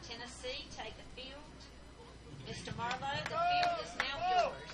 Tennessee take the field. Mr. Marlowe, the field is now yours.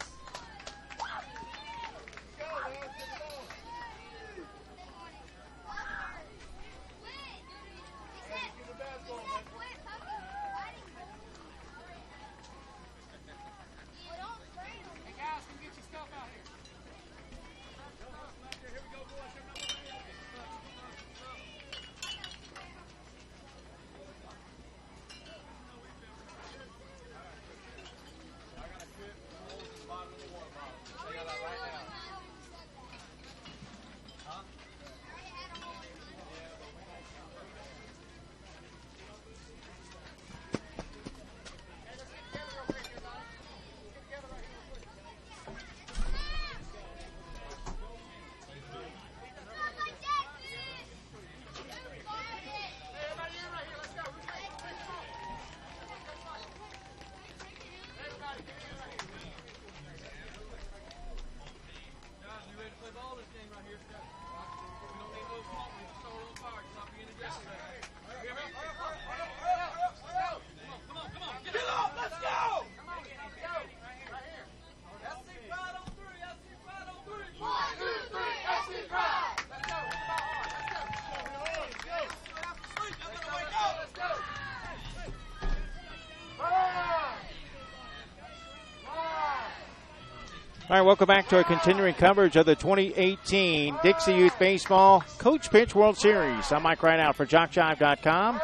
All right, welcome back to our continuing coverage of the 2018 Dixie Youth Baseball Coach Pitch World Series. I'm Mike Rideout for JockJive.com.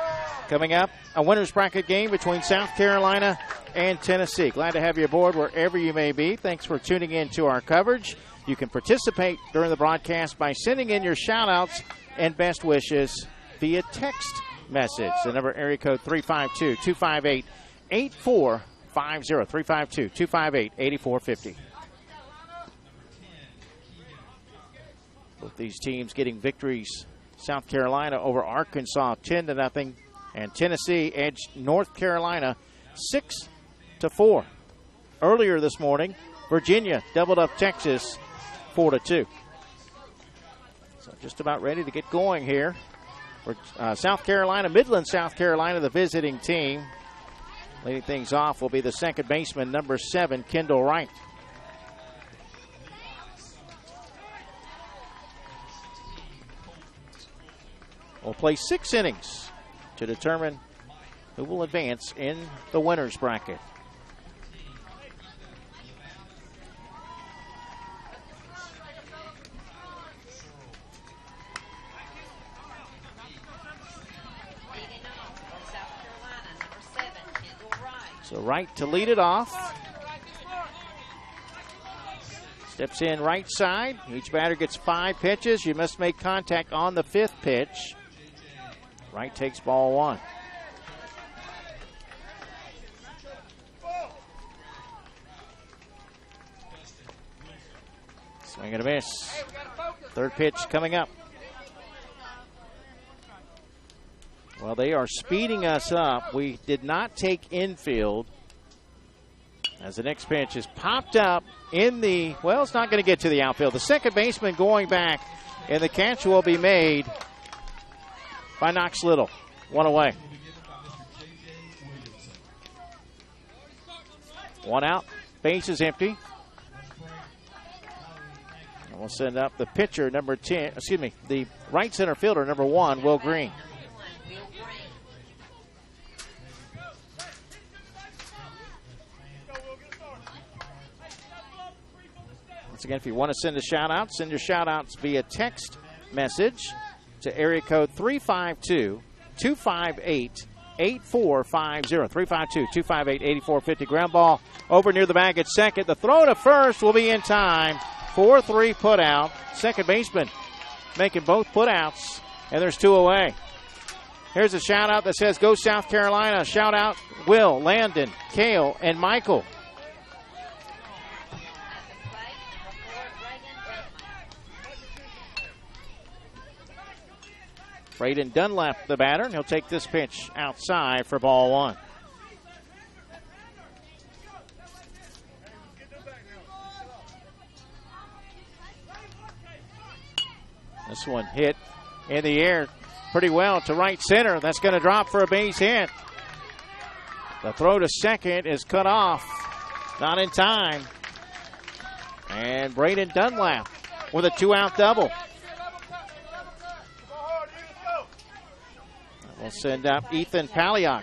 Coming up, a winner's bracket game between South Carolina and Tennessee. Glad to have you aboard wherever you may be. Thanks for tuning in to our coverage. You can participate during the broadcast by sending in your shout-outs and best wishes via text message. The number area code 352-258-8450. 352-258-8450. Both these teams getting victories. South Carolina over Arkansas 10-0, and Tennessee edged North Carolina 6-4. Earlier this morning, Virginia doubled up Texas 4-2. So just about ready to get going here. For South Carolina, Midland, South Carolina, the visiting team. Leading things off will be the second baseman, number 7, Kendall Wright. We'll play 6 innings to determine who will advance in the winner's bracket. So Wright to lead it off. Steps in right side. Each batter gets 5 pitches. You must make contact on the 5th pitch. Wright takes ball 1. Swing and a miss. 3rd pitch coming up. Well, they are speeding us up. We did not take infield. As the next pitch is popped up in the, well, it's not going to get to the outfield. The second baseman going back, and the catch will be made by Knox Little. 1 away. 1 out. Base is empty. And we'll send up the pitcher, number 10, the right center fielder, number 1, Will Green. Once again, if you want to send a shout-out, send your shout-outs via text message to area code 352-258-8450. 352-258-8450. Ground ball over near the bag at second. The throw to first will be in time. 4-3 put out. Second baseman making both put outs, and there's 2 away. Here's a shout-out that says, "Go South Carolina." Shout-out Will, Landon, Cale, and Michael. Braden Dunlap, the batter, and he'll take this pitch outside for ball 1. This one hit in the air pretty well to right center. That's going to drop for a base hit. The throw to second is cut off. Not in time. And Braden Dunlap with a 2-out double. We'll send up Ethan Paliak.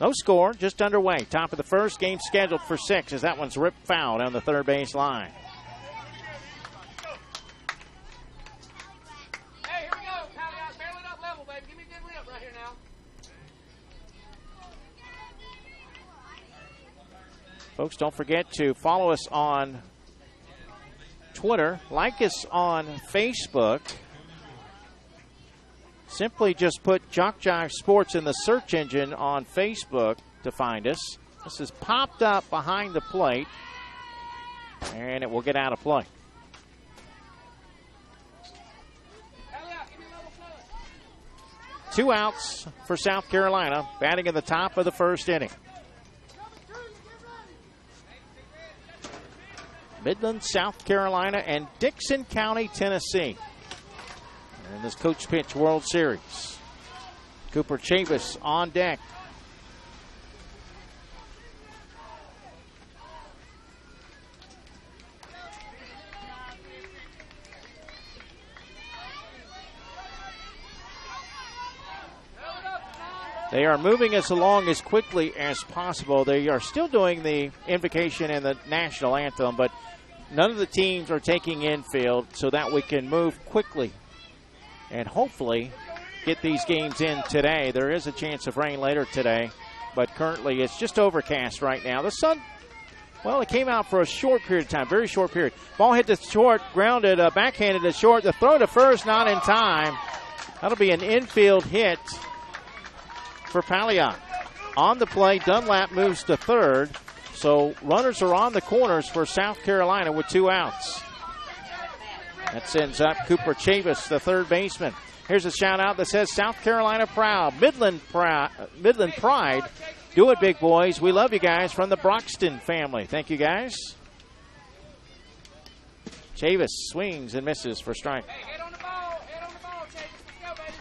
No score, just underway. Top of the first, game scheduled for 6 as that one's ripped foul on the third base line. Hey, here we go. Paliak, barrel it up level, baby. Give me a good lip right here now. Folks, don't forget to follow us on Twitter. Like us on Facebook. Simply just put JockJive Sports in the search engine on Facebook to find us. This is popped up behind the plate, and it will get out of play. Two outs for South Carolina, batting in the top of the first inning. Midland, South Carolina, and Dixon County, Tennessee. In this Coach Pitch World Series. Cooper Chavis on deck. They are moving us along as quickly as possible. They are still doing the invocation and the national anthem, but none of the teams are taking infield so that we can move quickly and hopefully get these games in today. There is a chance of rain later today, but currently it's just overcast right now. The sun, well, it came out for a short period of time, very short period. Ball hit to short, grounded, backhanded to short. The throw to first, not in time. That'll be an infield hit for Paliak. On the play, Dunlap moves to third. So runners are on the corners for South Carolina with 2 outs. That sends up Cooper Chavis, the third baseman. Here's a shout out that says South Carolina proud, Midland pride. Do it, big boys. We love you guys from the Broxton family. Thank you, guys. Chavis swings and misses for strike. Hey, hit on the ball. Hit on the ball, Chavis. Let's go, baby.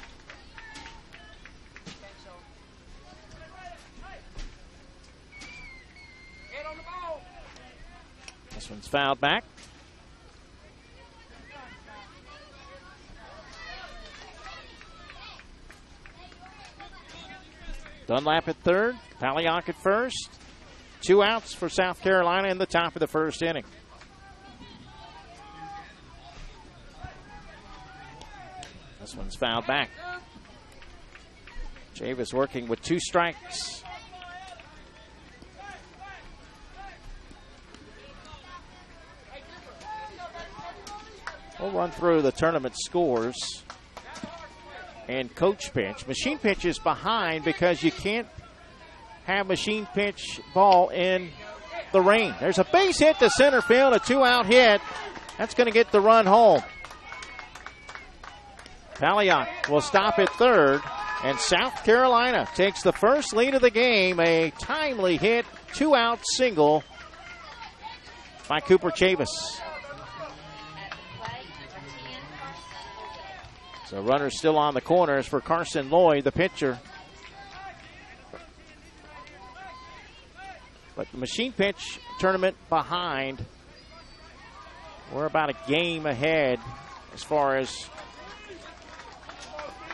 Hit on the ball. This one's fouled back. Dunlap at third, Paliak at first. 2 outs for South Carolina in the top of the first inning. This one's fouled back. Chavis working with 2 strikes. We'll run through the tournament scores. And coach pitch. Machine pitch is behind because you can't have machine pitch ball in the rain. There's a base hit to center field, a 2-out hit. That's going to get the run home. Paliak will stop at third, and South Carolina takes the first lead of the game. A timely hit, 2-out single by Cooper Chavis. So runners still on the corners for Carson Lloyd, the pitcher. But the machine pitch tournament behind. We're about a game ahead as far as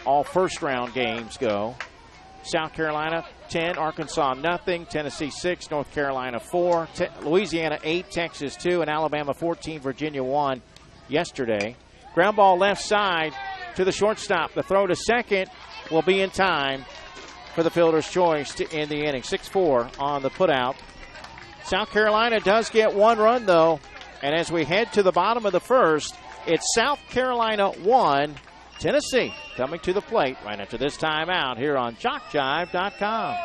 all first-round games go. South Carolina 10, Arkansas nothing, Tennessee 6, North Carolina 4, Louisiana 8, Texas 2, and Alabama 14, Virginia 1 yesterday. Ground ball left side to the shortstop. The throw to second will be in time for the fielder's choice to end the inning. 6-4 on the putout. South Carolina does get 1 run, though. And as we head to the bottom of the first, it's South Carolina 1, Tennessee coming to the plate right after this timeout here on JockJive.com.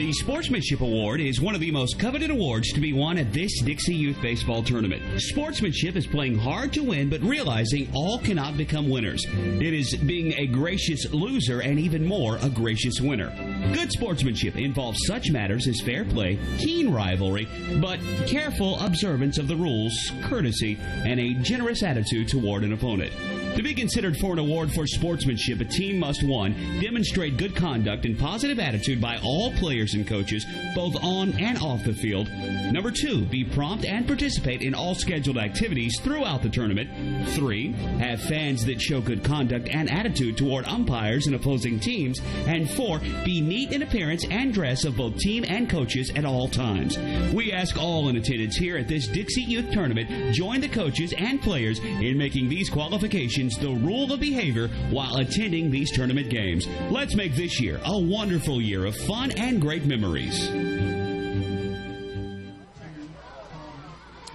The Sportsmanship Award is one of the most coveted awards to be won at this Dixie Youth Baseball Tournament. Sportsmanship is playing hard to win, but realizing all cannot become winners. It is being a gracious loser and even more a gracious winner. Good sportsmanship involves such matters as fair play, keen rivalry, but careful observance of the rules, courtesy, and a generous attitude toward an opponent. To be considered for an award for sportsmanship, a team must, 1, demonstrate good conduct and positive attitude by all players and coaches, both on and off the field. Number 2, be prompt and participate in all scheduled activities throughout the tournament. 3, have fans that show good conduct and attitude toward umpires and opposing teams. And 4, be neat in appearance and dress of both team and coaches at all times. We ask all in attendance here at this Dixie Youth Tournament join the coaches and players in making these qualifications the rule of behavior while attending these tournament games. Let's make this year a wonderful year of fun and great memories.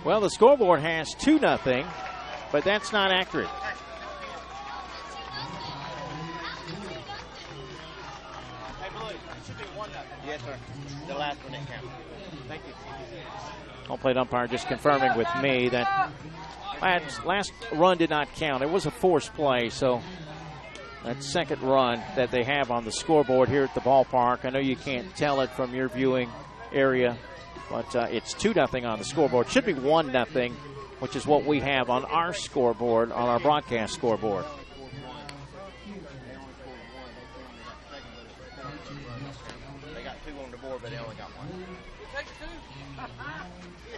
Well, the scoreboard has 2-0, but that's not accurate. Yes, sir. The last one that counts. Thank you. Home plate umpire just confirming with me that last run did not count. It was a forced play, so that second run that they have on the scoreboard here at the ballpark, I know you can't tell it from your viewing area, but it's 2-0 on the scoreboard. It should be 1-0, which is what we have on our scoreboard, on our broadcast scoreboard. They got 2 on the board, but they only got 1. Take 2.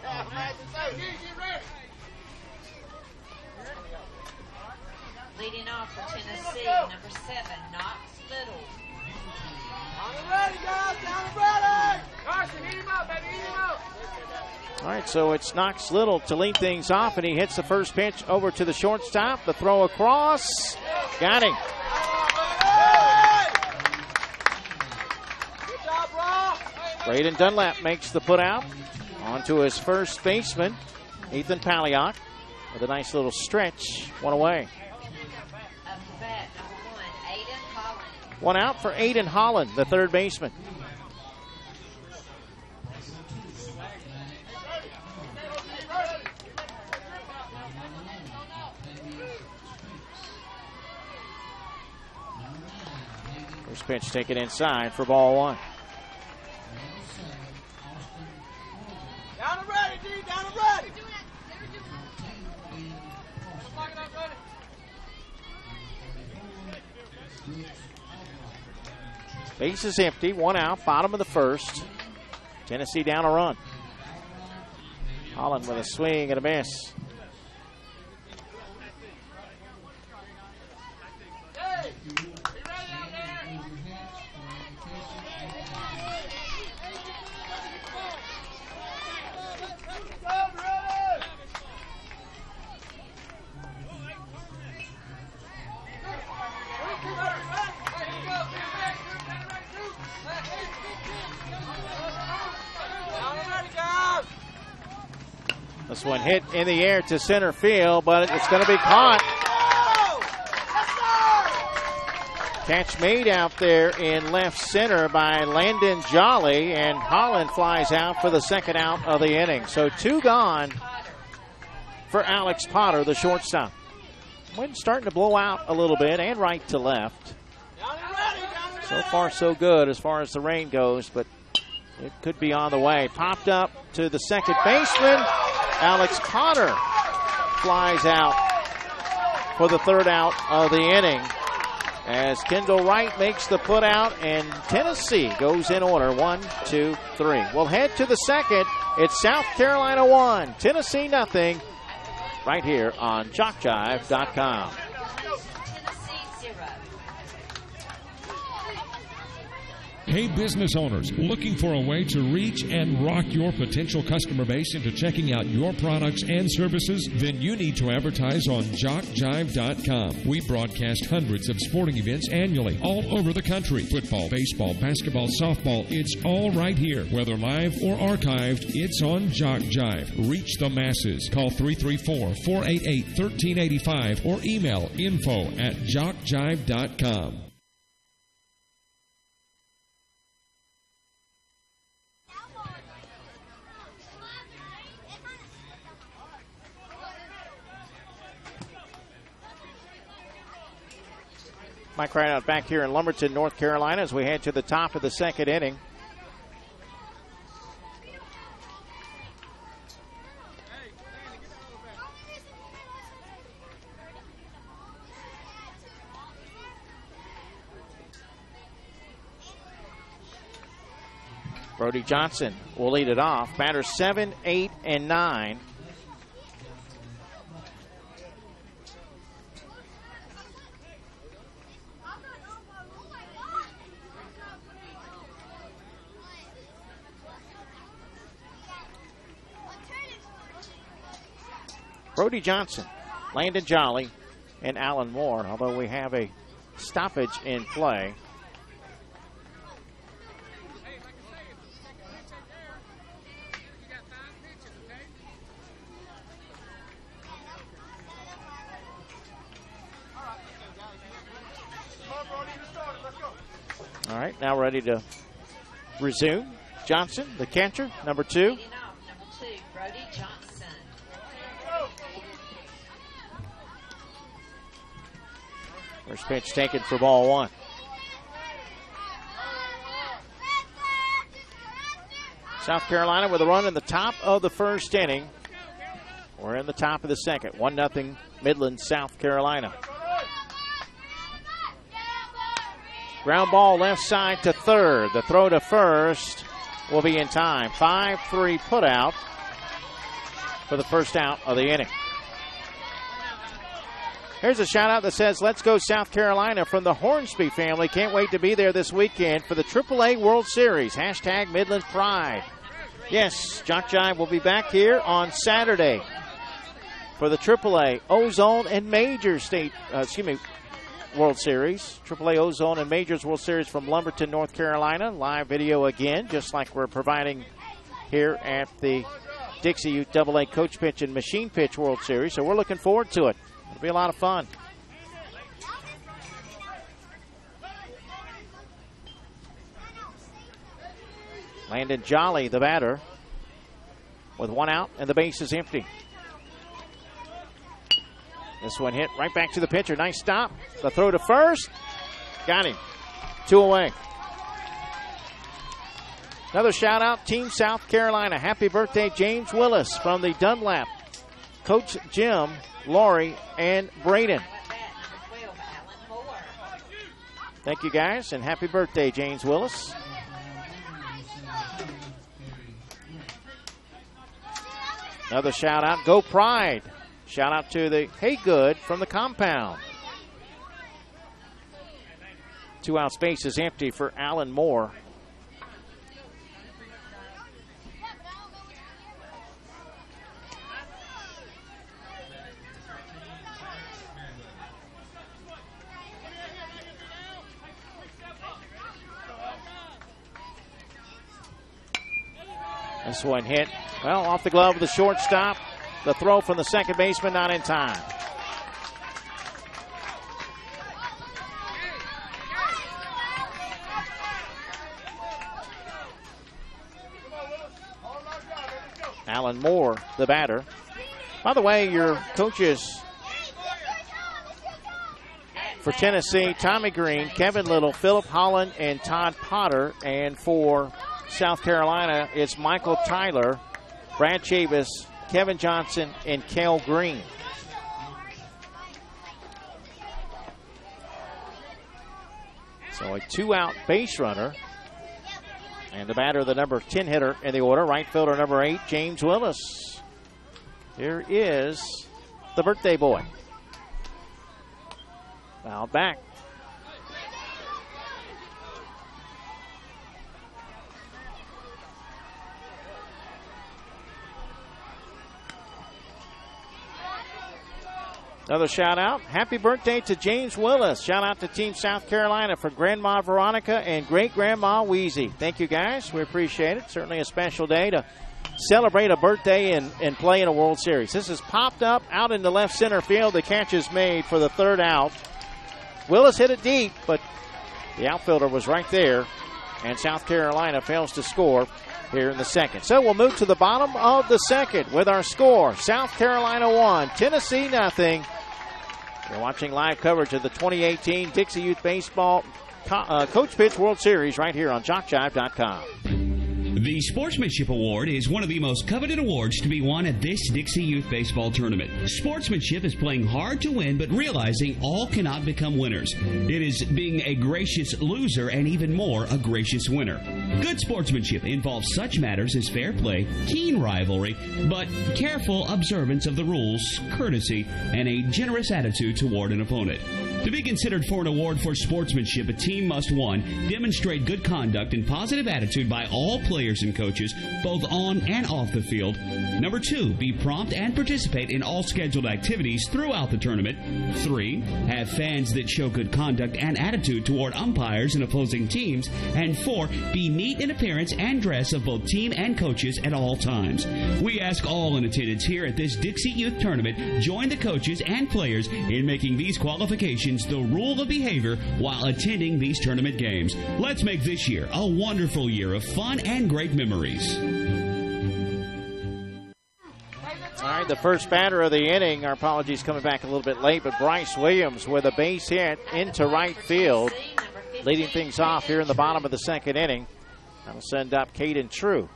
Yeah, imagine so. Get ready. Leading off for Tennessee, number 7, Knox Little. Down and ready, guys. Down and ready. Carson, eat him up, baby. Eat him up. All right, so it's Knox Little to lead things off, and he hits the first pitch over to the shortstop. The throw across. Got him. Good job, bro. Braden Dunlap makes the put out. On to his first baseman, Ethan Paliak, with a nice little stretch. One away. Bat number 1, Aiden Holland. One out for Aiden Holland, the third baseman. First pitch taken inside for ball 1. Down and ready, D. Down and ready. Base is empty, 1 out, bottom of the first. Tennessee down a run. Holland with a swing and a miss. Hey, be ready out there. This one hit in the air to center field, but it's going to be caught. Catch made out there in left center by Landon Jolly, and Holland flies out for the second out of the inning. So 2 gone for Alex Potter, the shortstop. Wind starting to blow out a little bit and right to left. So far so good as far as the rain goes, but it could be on the way. Popped up to the second baseman. Alex Potter flies out for the third out of the inning as Kendall Wright makes the put out, and Tennessee goes in order. 1, 2, 3. We'll head to the second. It's South Carolina 1, Tennessee nothing, right here on JockJive.com. Hey, business owners, looking for a way to reach and rock your potential customer base into checking out your products and services? Then you need to advertise on JockJive.com. We broadcast hundreds of sporting events annually all over the country. Football, baseball, basketball, softball, it's all right here. Whether live or archived, it's on JockJive. Reach the masses. Call 334-488-1385 or email info@JockJive.com. Mike Rideout back here in Lumberton, North Carolina, as we head to the top of the second inning. Brody Johnson will lead it off. Batters 7, 8, and 9. Brody Johnson, Landon Jolly, and Alan Moore, although we have a stoppage in play. All right, now ready to resume. Johnson, the catcher, number 2. Leading off, number 2, Brody Johnson. First pitch taken for ball 1. South Carolina with a run in the top of the first inning. We're in the top of the second. 1-0 Midland, South Carolina. Ground ball left side to third. The throw to first will be in time. 5-3 put out for the first out of the inning. Here's a shout out that says, "Let's go South Carolina" from the Hornsby family. Can't wait to be there this weekend for the AAA World Series. Hashtag Midland Pride. Yes, JockJive will be back here on Saturday for the AAA Ozone and Major World Series. AAA Ozone and Majors World Series from Lumberton, North Carolina. Live video again, just like we're providing here at the Dixie Youth AA Coach Pitch and Machine Pitch World Series. So we're looking forward to it. It'll be a lot of fun. Landon Jolly, the batter, with 1 out and the base is empty. This one hit right back to the pitcher. Nice stop. The throw to first. Got him. 2 away. Another shout out, Team South Carolina. Happy birthday, James Willis from the Dunlap. Coach Jim, Laurie, and Braden. Thank you guys, and happy birthday, James Willis. Another shout out, Go Pride. Shout out to the Hey Good from the compound. 2 out space is empty for Alan Moore. This one hit, well, off the glove of the shortstop. The throw from the second baseman not in time. Alan Moore, the batter. By the way, your coaches for Tennessee, Tommy Green, Kevin Little, Philip Holland, and Todd Potter. And for South Carolina, it's Michael Tyler, Brad Chavis, Kevin Johnson, and Kel Green. So a 2-out base runner. And the batter, the number 10 hitter in the order, right fielder number 8, James Willis. Here is the birthday boy. Fouled back. Another shout out. Happy birthday to James Willis. Shout out to Team South Carolina for Grandma Veronica and Great Grandma Wheezy. Thank you guys. We appreciate it. Certainly a special day to celebrate a birthday and play in a World Series. This is popped up out in the left center field. The catch is made for the 3rd out. Willis hit it deep, but the outfielder was right there. And South Carolina fails to score here in the second. So we'll move to the bottom of the second with our score. South Carolina 1, Tennessee 0. You're watching live coverage of the 2018 Dixie Youth Baseball Coach Pitch World Series right here on JockJive.com. The Sportsmanship Award is one of the most coveted awards to be won at this Dixie Youth Baseball Tournament. Sportsmanship is playing hard to win, but realizing all cannot become winners. It is being a gracious loser and even more a gracious winner. Good sportsmanship involves such matters as fair play, keen rivalry, but careful observance of the rules, courtesy, and a generous attitude toward an opponent. To be considered for an award for sportsmanship, a team must, 1, demonstrate good conduct and positive attitude by all players and coaches, both on and off the field. Number 2, be prompt and participate in all scheduled activities throughout the tournament. 3, have fans that show good conduct and attitude toward umpires and opposing teams. And 4, be neat in appearance and dress of both team and coaches at all times. We ask all in attendance here at this Dixie Youth Tournament join the coaches and players in making these qualifications the rule of behavior while attending these tournament games. Let's make this year a wonderful year of fun and great memories. All right, the first batter of the inning, our apologies coming back a little bit late, but Bryce Williams with a base hit into right field, leading things off here in the bottom of the second inning. That'll send up Caden True.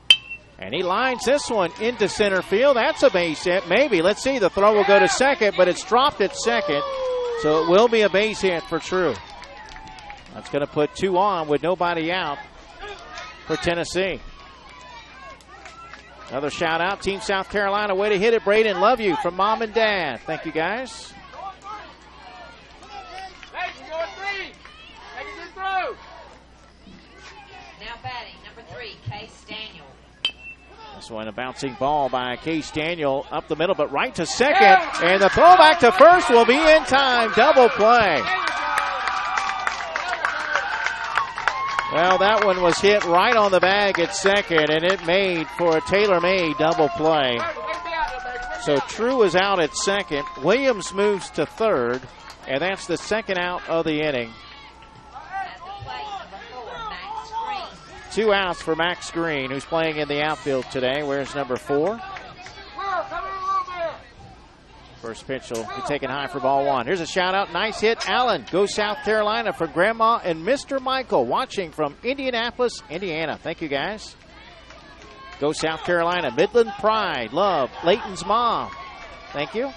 And he lines this one into center field. That's a base hit, maybe. Let's see, the throw will go to second, but it's dropped at second. So it will be a base hit for True. That's going to put 2 on with nobody out for Tennessee. Another shout out, Team South Carolina. Way to hit it, Braden. Love you from Mom and Dad. Thank you, guys. Now batting, number 3, Case Daniel. This one, a bouncing ball by Case Daniel up the middle, but right to second. And the throw back to first will be in time. Double play. Well, that one was hit right on the bag at second, and it made for a tailor-made double play. So True is out at second. Williams moves to third, and that's the second out of the inning. 2 outs for Max Green, who's playing in the outfield today. Where's number 4? First pitch will be taken high for ball 1. Here's a shout out. Nice hit, Allen. Go South Carolina for Grandma and Mr. Michael, watching from Indianapolis, Indiana. Thank you, guys. Go South Carolina. Midland Pride. Love. Layton's mom. Thank you.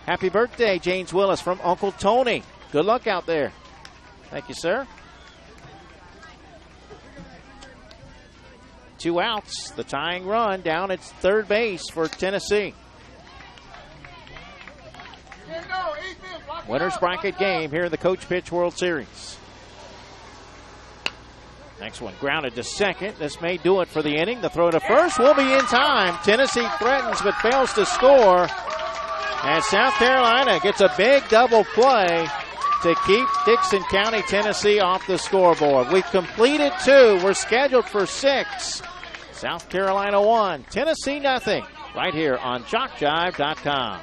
Happy birthday, James Willis from Uncle Tony. Good luck out there. Thank you, sir. 2 outs. The tying run down at third base for Tennessee. Winners bracket game here in the Coach Pitch World Series. Next one grounded to second. This may do it for the inning. The throw to first will be in time. Tennessee threatens but fails to score. And South Carolina gets a big double play to keep Dickson County, Tennessee off the scoreboard. We've completed 2. We're scheduled for 6. South Carolina 1, Tennessee nothing. Right here on JockJive.com.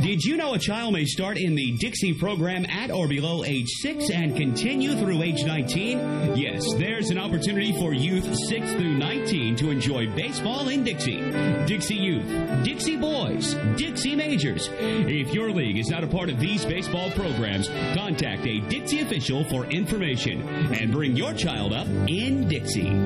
Did you know a child may start in the Dixie program at or below age 6 and continue through age 19? Yes, there's an opportunity for youth 6 through 19 to enjoy baseball in Dixie. Dixie Youth, Dixie Boys, Dixie Majors. If your league is not a part of these baseball programs, contact a Dixie official for information and bring your child up in Dixie.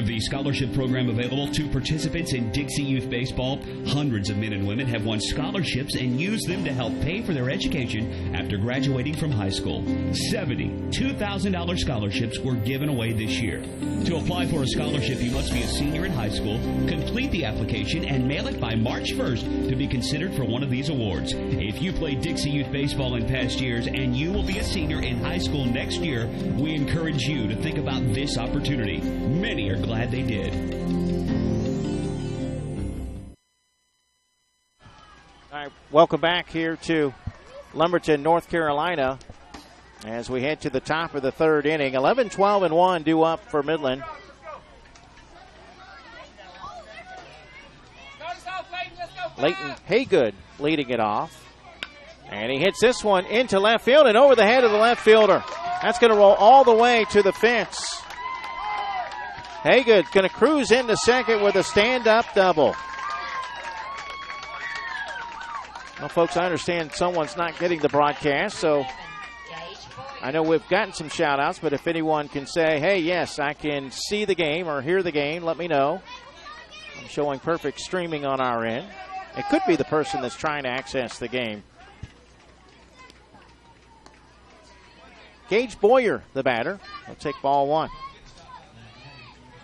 The scholarship program available to participants in Dixie Youth Baseball. Hundreds of men and women have won scholarships and used them to help pay for their education after graduating from high school. 70 $2,000 scholarships were given away this year. To apply for a scholarship, you must be a senior in high school, complete the application, and mail it by March 1st to be considered for one of these awards. If you played Dixie Youth Baseball in past years and you will be a senior in high school next year, we encourage you to think about this opportunity. Many are glad they did. All right, welcome back here to Lumberton, North Carolina, as we head to the top of the third inning. 11-12-1 due up for Midland. Leighton Haygood leading it off. And he hits this one into left field and over the head of the left fielder. That's going to roll all the way to the fence. Haygood going to cruise into second with a stand-up double. Well, folks, I understand someone's not getting the broadcast, so I know we've gotten some shout-outs, but if anyone can say, hey, yes, I can see the game or hear the game, let me know. I'm showing perfect streaming on our end. It could be the person that's trying to access the game. Gage Boyer, the batter. He'll take ball one.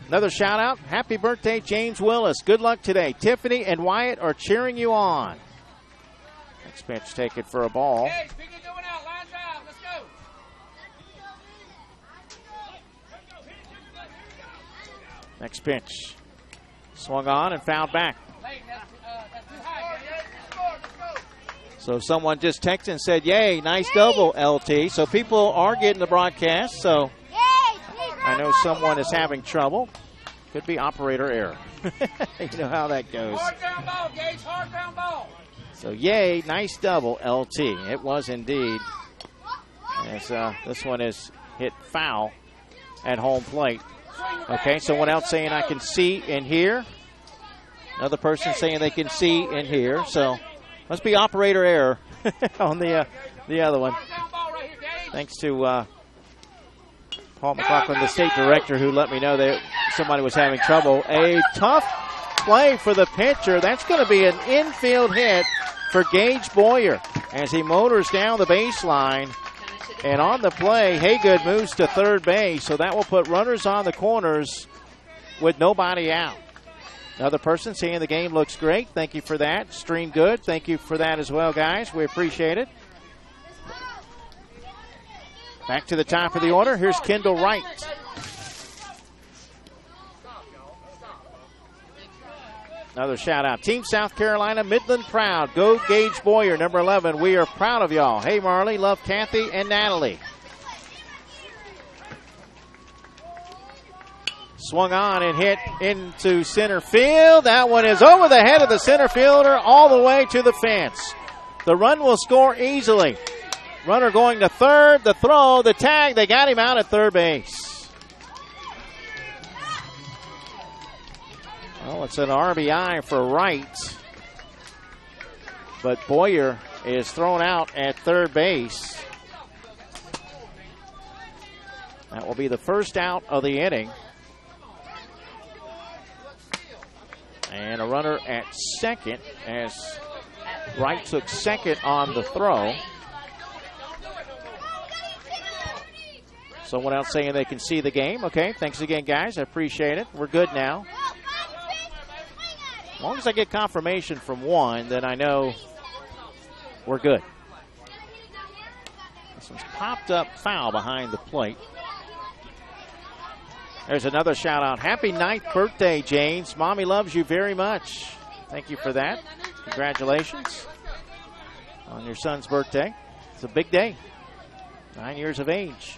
Another shout-out. Happy birthday, James Willis. Good luck today. Tiffany and Wyatt are cheering you on. Next pitch taken for a ball. Gage, pick it going out. Line drive. Let's go. Next pitch. Swung on and fouled back. Lane, that's too high. Let's go. So someone just texted and said, yay, nice double, LT. So people are getting the broadcast, so I know someone is having trouble. Could be operator error. You know how that goes. Hard ground ball, Gage. Hard ground ball. So yay, nice double, LT. It was indeed. As this one is hit foul at home plate. Okay, someone else saying I can see and hear. Another person saying they can see and hear. So must be operator error on the other one. Thanks to Paul McLaughlin, the state director, who let me know that somebody was having trouble. A tough play for the pitcher. That's going to be an infield hit for Gage Boyer as he motors down the baseline. And on the play, Haygood moves to third base, so that will put runners on the corners with nobody out. Another person saying the game looks great. Thank you for that. Stream good. Thank you for that as well, guys. We appreciate it. Back to the top of the order. Here's Kendall Wright. Another shout out. Team South Carolina, Midland proud. Go Gage Boyer, number 11. We are proud of y'all. Hey, Marley, love Kathy and Natalie. Swung on and hit into center field. That one is over the head of the center fielder all the way to the fence. The run will score easily. Runner going to third. The throw, the tag. They got him out at third base. Well, it's an RBI for Wright. But Boyer is thrown out at third base. That will be the first out of the inning. And a runner at second as Wright took second on the throw. Someone else saying they can see the game. Okay, thanks again, guys. I appreciate it. We're good now. As long as I get confirmation from one, then I know we're good. This one's popped up foul behind the plate. There's another shout out. Happy 9th birthday, James. Mommy loves you very much. Thank you for that. Congratulations on your son's birthday. It's a big day. 9 years of age.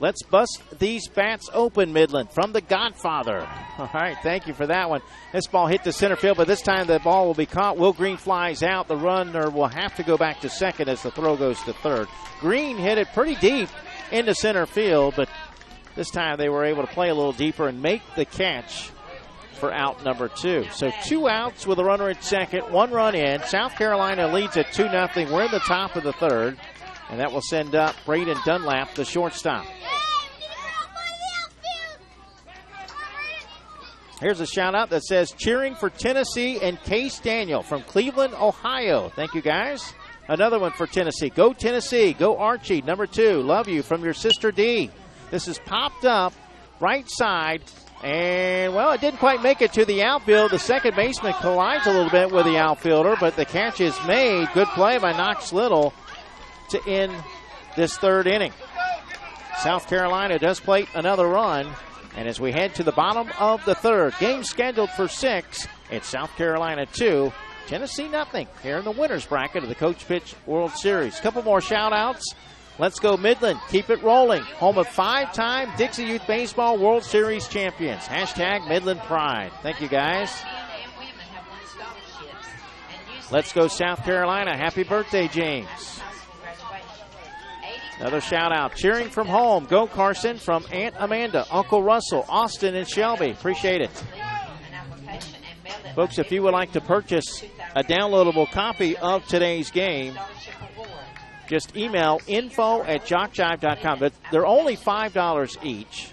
Let's bust these bats open, Midland, from the Godfather. All right, thank you for that one. This ball hit the center field, but this time the ball will be caught. Will Green flies out. The runner will have to go back to second as the throw goes to third. Green hit it pretty deep into center field, but this time they were able to play a little deeper and make the catch for out number 2. So 2 outs with a runner at second, 1 run in. South Carolina leads at 2-0. We're in the top of the third, and that will send up Braden Dunlap, the shortstop. Here's a shout out that says cheering for Tennessee and Case Daniel from Cleveland, Ohio. Thank you, guys. Another one for Tennessee. Go Tennessee. Go Archie, number 2. Love you from your sister D. This is popped up right side. And, well, it didn't quite make it to the outfield. The second baseman collides a little bit with the outfielder, but the catch is made. Good play by Knox Little to end this third inning. South Carolina does plate another run. And as we head to the bottom of the third, game scheduled for 6, it's South Carolina 2, Tennessee nothing here in the winner's bracket of the Coach Pitch World Series. Couple more shout-outs. Let's go Midland. Keep it rolling. Home of 5-time Dixie Youth Baseball World Series champions. Hashtag Midland Pride. Thank you, guys. Let's go South Carolina. Happy birthday, James. Another shout out. Cheering from home. Go Carson from Aunt Amanda, Uncle Russell, Austin, and Shelby. Appreciate it. Folks, if you would like to purchase a downloadable copy of today's game, just email info@jockjive.com. They're only $5 each.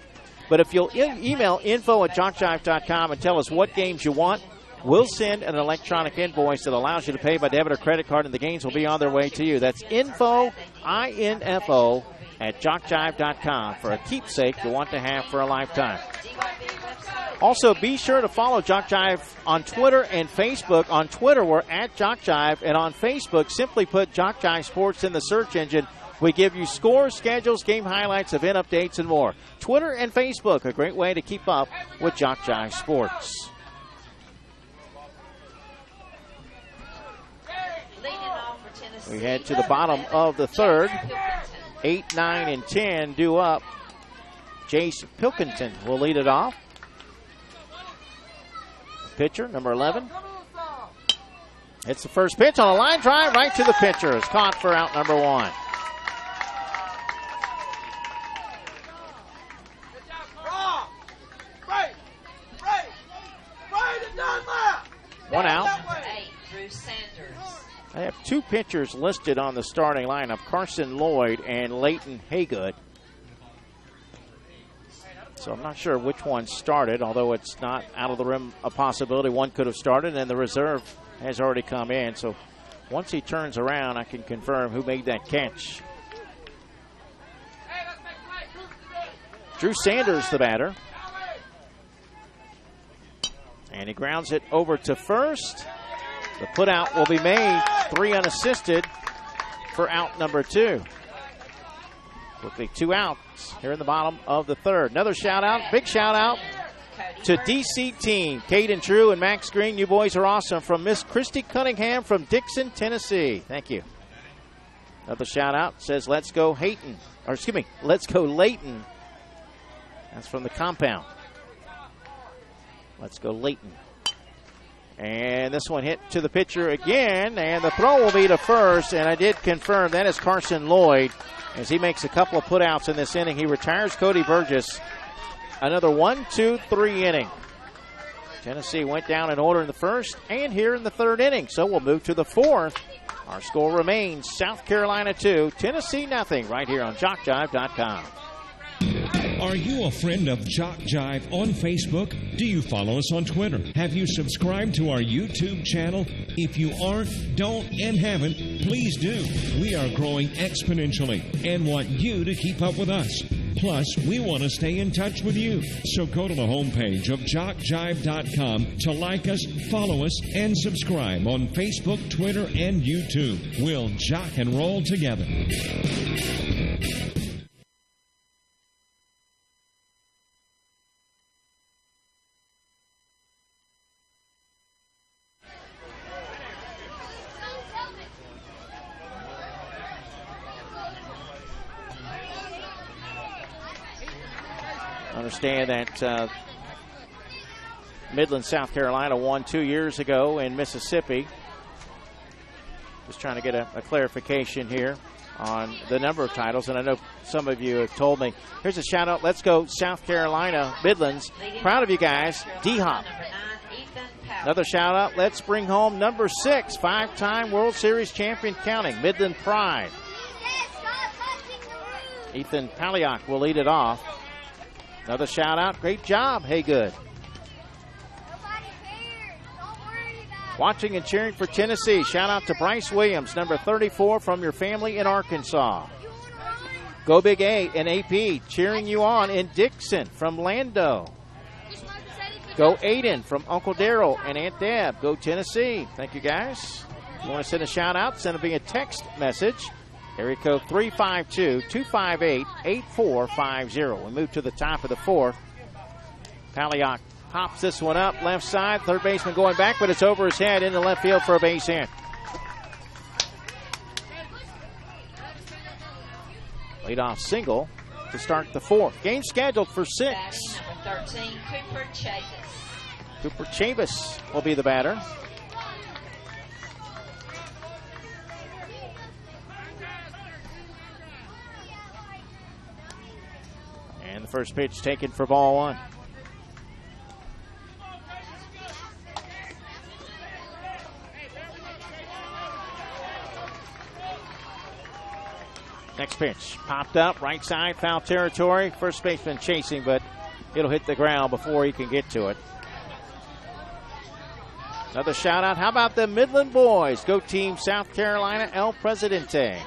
But if you'll email info@jockjive.com and tell us what games you want, we'll send an electronic invoice that allows you to pay by debit or credit card, and the games will be on their way to you. That's info, I-N-F-O, @jockjive.com for a keepsake you want to have for a lifetime. Also, be sure to follow JockJive on Twitter and Facebook. On Twitter, we're @JockJive, and on Facebook, simply put JockJive Sports in the search engine. We give you scores, schedules, game highlights, event updates, and more. Twitter and Facebook, a great way to keep up with JockJive Sports. We head to the bottom of the third. 8, 9, and 10 due up. Jace Pilkington will lead it off. Pitcher, number 11. It's the first pitch on a line drive right to the pitcher. It's caught for out number 1. One out. I have 2 pitchers listed on the starting lineup, Carson Lloyd and Leighton Haygood. So I'm not sure which one started, although it's not out of the rim a possibility. One could have started, and the reserve has already come in. So once he turns around, I can confirm who made that catch. Drew Sanders, the batter. And he grounds it over to first. The putout will be made, 3 unassisted for out number 2. Quickly 2 outs here in the bottom of the third. Another shout out, big shout out to DC team. Caden Drew and Max Green, you boys are awesome. From Miss Christy Cunningham from Dixon, Tennessee. Thank you. Another shout out says, let's go Leighton. That's from the compound. Let's go Leighton. And this one hit to the pitcher again, and the throw will be to first, and I did confirm that is Carson Lloyd. As he makes a couple of putouts in this inning, he retires Cody Burgess. Another 1, 2, 3 inning. Tennessee went down in order in the first and here in the third inning. So we'll move to the fourth. Our score remains South Carolina 2, Tennessee nothing, right here on JockJive.com. Are you a friend of JockJive on Facebook? Do you follow us on Twitter? Have you subscribed to our YouTube channel? If you aren't, don't, and haven't, please do. We are growing exponentially and want you to keep up with us. Plus, we want to stay in touch with you. So go to the homepage of JockJive.com to like us, follow us, and subscribe on Facebook, Twitter, and YouTube. We'll jock and roll together. Understand that Midland, South Carolina won 2 years ago in Mississippi. Just trying to get a clarification here on the number of titles, and I know some of you have told me. Here's a shout out. Let's go South Carolina Midlands. Proud of you guys. D-Hop. Another shout out. Let's bring home number 6, 5-time World Series champion counting, Midland Pride. Ethan Paliak will lead it off. Another shout out. Great job. Hey, good. Watching and cheering for Tennessee. Shout out to Bryce Williams, number 34 from your family in Arkansas. Go Big A and AP cheering you on in Dixon from Lando. Go Aiden from Uncle Daryl and Aunt Deb. Go Tennessee. Thank you, guys. If you want to send a shout out, send me a text message. Area code 352-258-8450. We move to the top of the fourth. Paliak pops this one up left side. Third baseman going back, but it's over his head into left field for a base hit. Leadoff single to start the fourth. Game scheduled for 6. Number 13, Cooper Chavis. Cooper Chavis will be the batter. The first pitch taken for ball one. Next pitch, popped up, right side, foul territory. First baseman chasing, but it'll hit the ground before he can get to it. Another shout out. How about the Midland boys? Go Team South Carolina, El Presidente.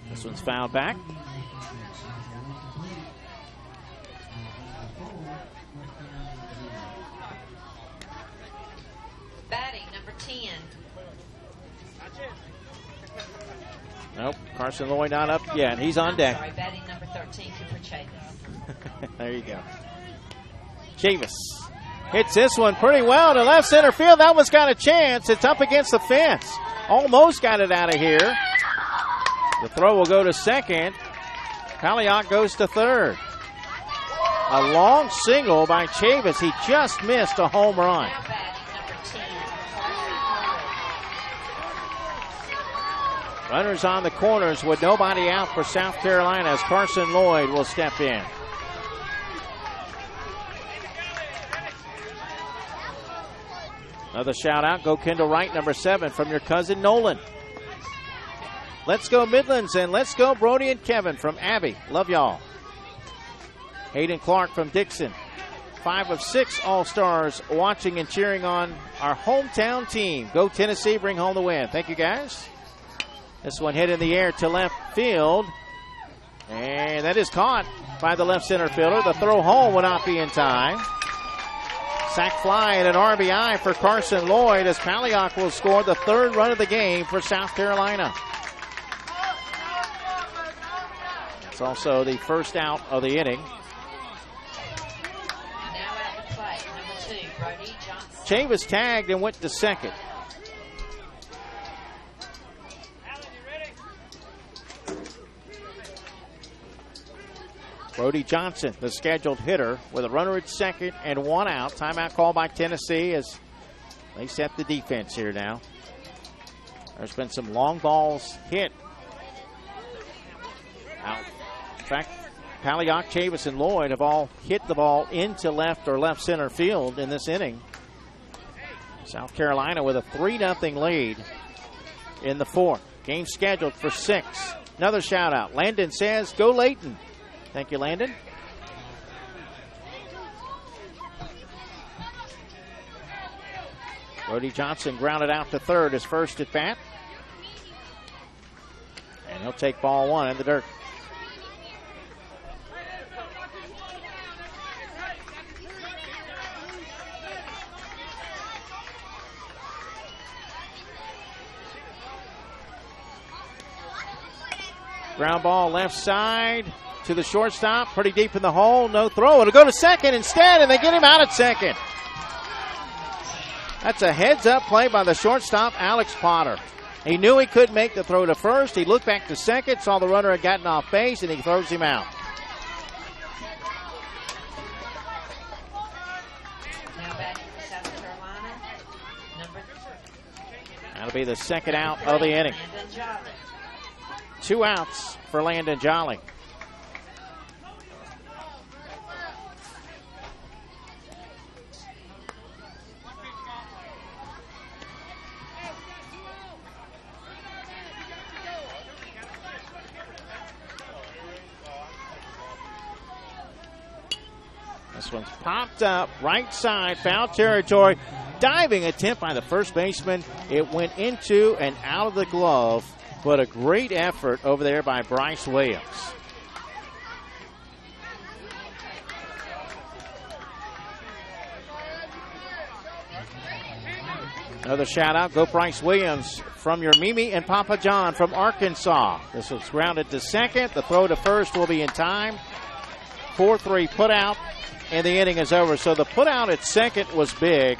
This one's fouled back. Batting number 10. Nope, Carson Lloyd not up yet. He's on deck. Sorry, batting number 13, Cooper Chavis. There you go. Chavis hits this one pretty well to left center field. That one's got a chance. It's up against the fence. Almost got it out of here. The throw will go to second. Palliot goes to third. A long single by Chavis. He just missed a home run. Now batting number 10. Runners on the corners with nobody out for South Carolina as Carson Lloyd will step in. Another shout out. Go Kendall Wright, number 7 from your cousin Nolan. Let's go Midlands and let's go Brody and Kevin from Abbey. Love y'all. Hayden Clark from Dixon. 5 of 6 All-Stars watching and cheering on our hometown team. Go Tennessee, bring home the win. Thank you, guys. This one hit in the air to left field. And that is caught by the left center fielder. The throw home will not be in time. Sac fly and an RBI for Carson Lloyd as Palliot will score the 3rd run of the game for South Carolina. It's also the first out of the inning. Now at the plate, number 2, Brody Johnson. Chavis tagged and went to second. Brody Johnson, the scheduled hitter, with a runner at second and 1 out. Timeout call by Tennessee as they set the defense here now. There's been some long balls hit. Out. In fact, Palliot, Chavis, and Lloyd have all hit the ball into left or left center field in this inning. South Carolina with a 3-0 lead in the 4th. Game scheduled for 6. Another shout out. Landon says, go Layton. Thank you, Landon. Brody Johnson grounded out to third his first at bat. And he'll take ball 1 in the dirt. Ground ball left side to the shortstop, pretty deep in the hole, no throw. It'll go to second instead, and they get him out at second. That's a heads-up play by the shortstop, Alex Potter. He knew he couldn't make the throw to first. He looked back to second, saw the runner had gotten off base, and he throws him out. Now batting for South Carolina, number 3. That'll be the second out of the inning. Landon Jolly. 2 outs for Landon Jolly. This one's popped up, right side, foul territory. Diving attempt by the first baseman. It went into and out of the glove, but a great effort over there by Bryce Williams. Another shout out, go Bryce Williams from your Mimi and Papa John from Arkansas. This was grounded to second. The throw to first will be in time. 4-3 put out, and the inning is over. So the put out at second was big.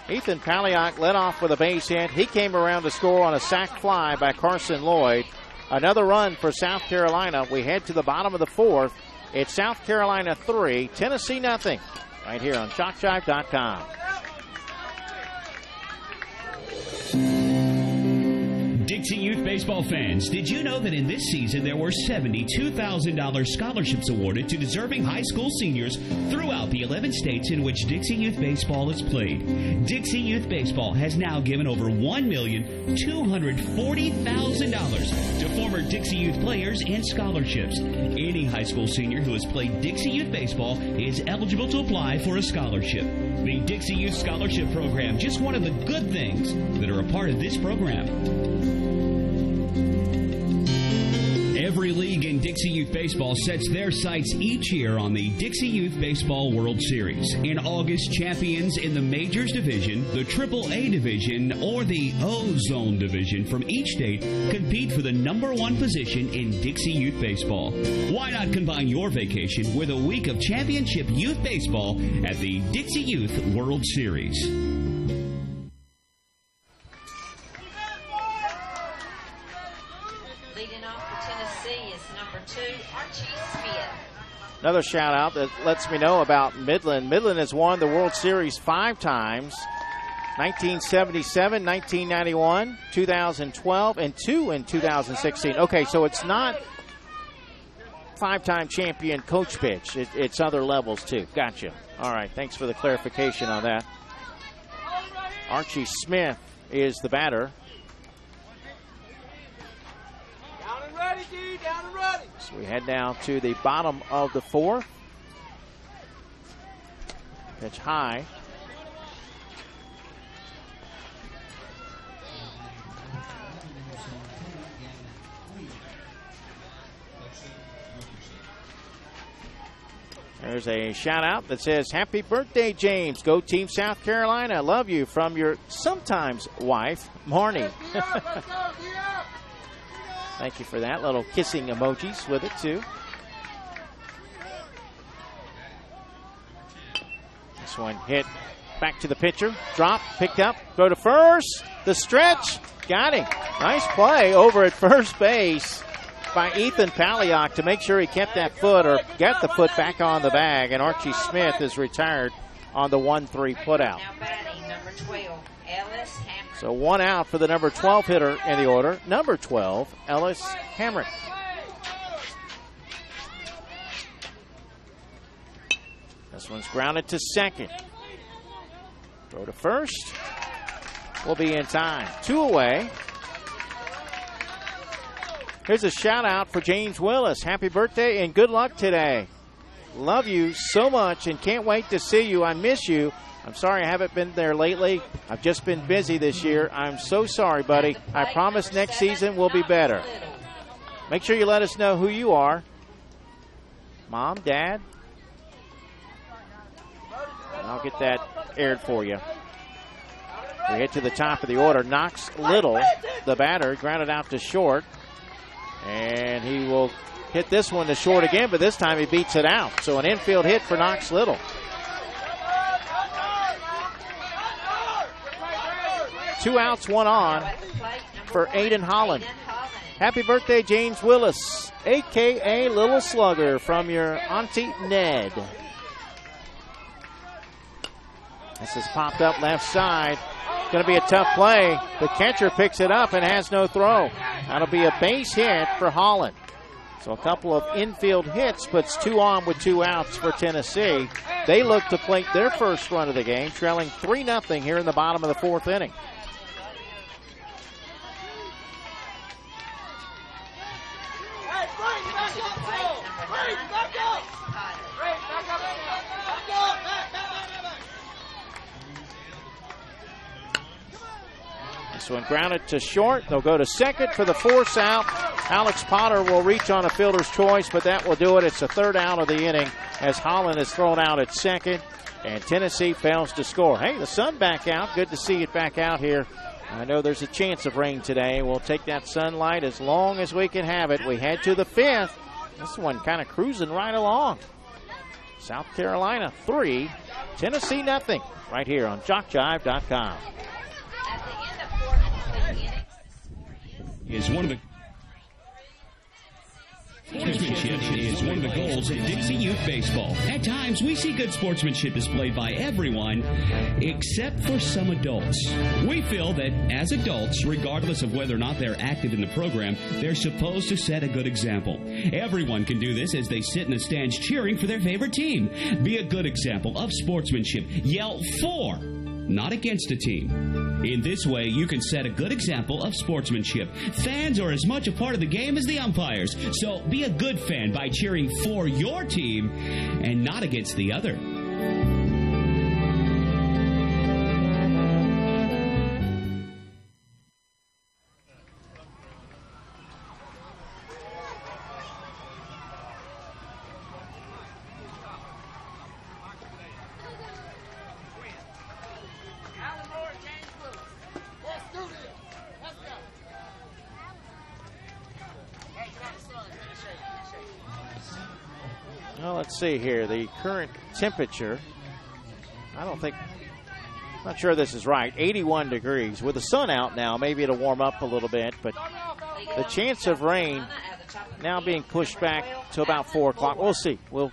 Ethan Palliot led off with a base hit. He came around to score on a sac fly by Carson Lloyd. Another run for South Carolina. We head to the bottom of the 4th. It's South Carolina 3, Tennessee nothing. Right here on JockJive.com. Dixie Youth Baseball fans, did you know that in this season there were $72,000 scholarships awarded to deserving high school seniors throughout the 11 states in which Dixie Youth Baseball is played? Dixie Youth Baseball has now given over $1,240,000 to former Dixie Youth players and scholarships. Any high school senior who has played Dixie Youth Baseball is eligible to apply for a scholarship. The Dixie Youth Scholarship Program, just one of the good things that are a part of this program. Every league in Dixie Youth Baseball sets their sights each year on the Dixie Youth Baseball World Series. In August, champions in the Majors Division, the AAA Division, or the O-Zone Division from each state compete for the #1 position in Dixie Youth Baseball. Why not combine your vacation with a week of championship youth baseball at the Dixie Youth World Series? Leading off for Tennessee is number 2, Archie Smith. Another shout out that lets me know about Midland. Midland has won the World Series 5 times. 1977, 1991, 2012, and 2 in 2016. Okay, so it's not 5-time champion coach pitch. It's other levels too. Gotcha. All right, thanks for the clarification on that. Archie Smith is the batter. Down and ready, D. Down and ready. So we head now to the bottom of the 4th. Pitch high. There's a shout out that says, "Happy birthday, James. Go Team South Carolina. Love you," from your sometimes wife, Marnie. Thank you for that. Little kissing emojis with it, too. This one hit back to the pitcher. Drop, picked up, throw to first. The stretch. Got him. Nice play over at first base by Ethan Palliok to make sure he kept that foot or got the foot back on the bag. And Archie Smith is retired on the 1-3 putout. Now batting number 12, Ellis Hamrick. So 1 out for the number 12 hitter in the order. Number 12, Ellis Hamrick. This one's grounded to second. Throw to first. Will be in time. 2 away. Here's a shout out for James Willis. Happy birthday and good luck today. Love you so much and can't wait to see you. I miss you. I'm sorry I haven't been there lately. I've just been busy this year. I'm so sorry, buddy. I promise next season will be better. Make sure you let us know who you are. Mom, Dad. And I'll get that aired for you. We get to the top of the order. Knox Little, the batter, grounded out to short. And he will hit this one to short again, but this time he beats it out. So an infield hit for Knox Little. 2 outs, 1 on for Aiden Holland. Happy birthday, James Willis, a.k.a. Little Slugger, from your Auntie Ned. This is popped up left side. Going to be a tough play. The catcher picks it up and has no throw. That'll be a base hit for Holland. So a couple of infield hits puts 2 on with 2 outs for Tennessee. They look to plate their first run of the game, trailing 3-0 here in the bottom of the 4th inning. This one grounded to short. They'll go to second for the force out. Alex Potter will reach on a fielder's choice, but that will do it. It's the 3rd out of the inning as Holland is thrown out at second, and Tennessee fails to score. Hey, the sun back out. Good to see it back out here. I know there's a chance of rain today. We'll take that sunlight as long as we can have it. We head to the 5th. This one kind of cruising right along. South Carolina 3, Tennessee 0, right here on JockJive.com. Is one of the Sportsmanship is one of the goals of Dixie Youth Baseball. At times, we see good sportsmanship displayed by everyone except for some adults. We feel that as adults, regardless of whether or not they're active in the program, they're supposed to set a good example. Everyone can do this as they sit in the stands cheering for their favorite team. Be a good example of sportsmanship. Yell for, not against a team. In this way, you can set a good example of sportsmanship. Fans are as much a part of the game as the umpires, so be a good fan by cheering for your team and not against the other. Well, let's see here. The current temperature, I'm not sure this is right, 81 degrees. With the sun out now, maybe it'll warm up a little bit, but the chance of rain now being pushed back to about 4 o'clock. We'll see. We'll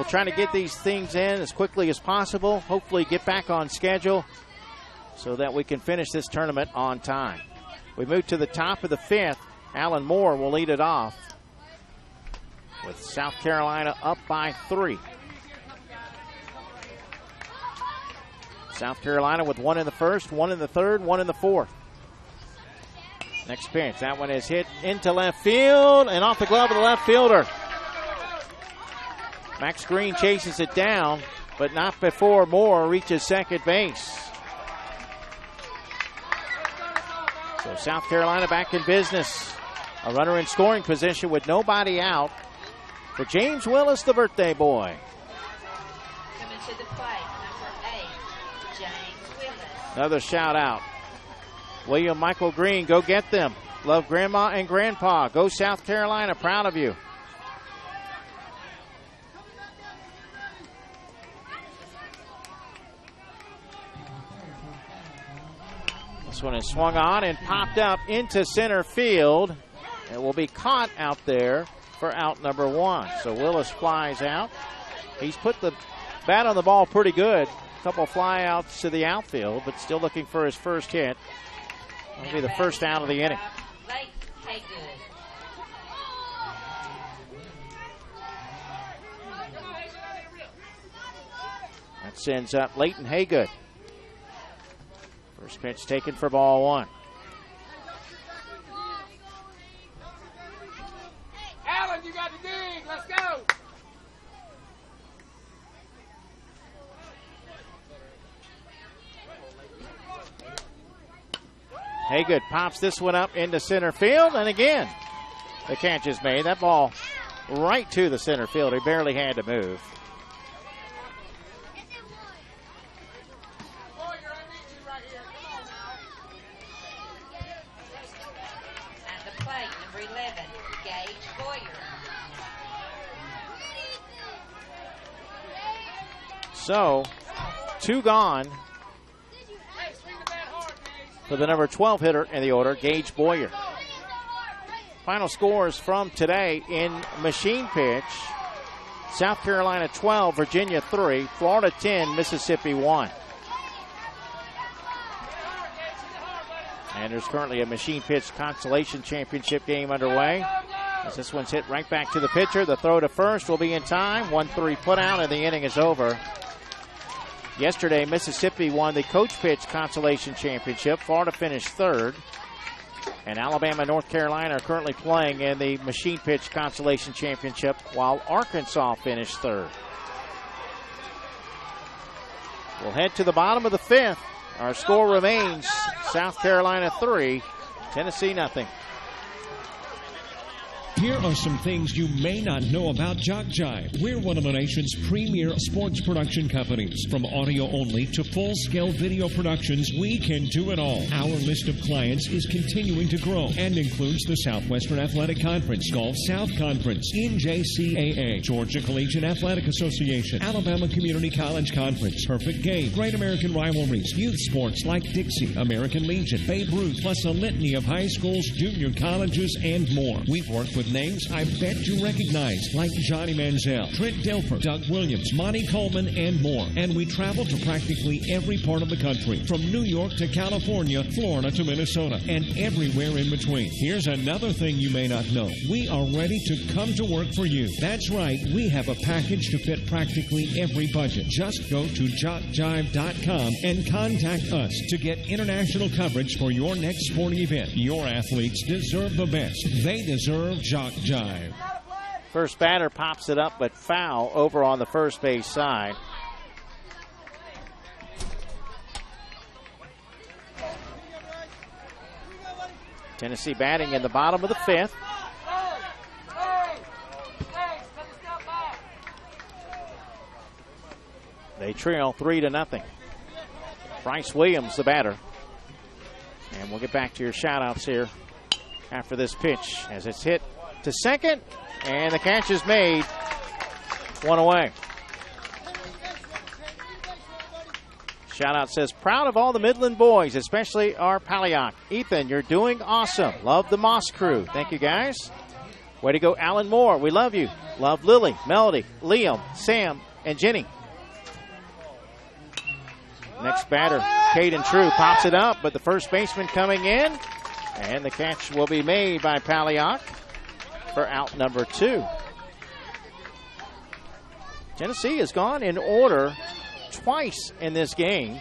try to get these things in as quickly as possible, hopefully get back on schedule so that we can finish this tournament on time. We move to the top of the fifth. Alan Moore will lead it off, with South Carolina up by 3. South Carolina with 1 in the first, 1 in the third, 1 in the fourth. Next pitch, that one is hit into left field and off the glove of the left fielder. Max Green chases it down, but not before Moore reaches second base. So South Carolina back in business. A runner in scoring position with nobody out for James Willis, the birthday boy. Coming to the plate, number 8, James Willis. Another shout out. William Michael Green, go get them. Love Grandma and Grandpa. Go South Carolina, proud of you. This one is swung on and popped up into center field. It will be caught out there for out number 1. So Willis flies out. He's put the bat on the ball pretty good. A couple fly outs to the outfield, but still looking for his first hit. That'll be the first out of the inning. Late Haygood. That sends up Leighton Haygood. First pitch taken for ball 1. Alan, you got to dig. Let's go. Haygood pops this one up into center field, and again, the catch is made. That ball right to the center field. He barely had to move. At the plate, number 11, Gage Boyer. So, 2 gone for the number 12 hitter in the order, Gage Boyer. Final scores from today in machine pitch. South Carolina 12, Virginia 3, Florida 10, Mississippi 1. And there's currently a machine pitch consolation championship game underway. As this one's hit right back to the pitcher. The throw to first will be in time. 1-3 put out, and the inning is over. Yesterday, Mississippi won the coach pitch consolation championship. Florida finished 3rd. And Alabama and North Carolina are currently playing in the machine pitch consolation championship, while Arkansas finished 3rd. We'll head to the bottom of the 5th. Our score remains South Carolina 3, Tennessee nothing. Here are some things you may not know about JockJive. We're one of the nation's premier sports production companies. From audio only to full-scale video productions, we can do it all. Our list of clients is continuing to grow and includes the Southwestern Athletic Conference, Gulf South Conference, NJCAA, Georgia Collegiate Athletic Association, Alabama Community College Conference, Perfect Game, Great American Rivalries, youth sports like Dixie, American Legion, Babe Ruth, plus a litany of high schools, junior colleges, and more. We've worked with with names I bet you recognize, like Johnny Manziel, Trent Dilfer, Doug Williams, Monty Coleman, and more. And we travel to practically every part of the country, from New York to California, Florida to Minnesota, and everywhere in between. Here's another thing you may not know. We are ready to come to work for you. That's right, we have a package to fit practically every budget. Just go to JockJive.com and contact us to get international coverage for your next sporting event. Your athletes deserve the best. They deserve JockJive. First batter pops it up, but foul over on the first base side. Tennessee batting in the bottom of the fifth. They trail 3-0. Bryce Williams, the batter. And we'll get back to your shout-outs here after this pitch as it's hit to second, and the catch is made. One away. Shout-out says, proud of all the Midland boys, especially our Palliok. Ethan, you're doing awesome. Love the Moss crew. Thank you, guys. Way to go, Alan Moore. We love you. Love Lily, Melody, Liam, Sam, and Jenny. Next batter, Caden True, pops it up, but the first baseman coming in, and the catch will be made by Palliok for out number 2. Tennessee has gone in order twice in this game,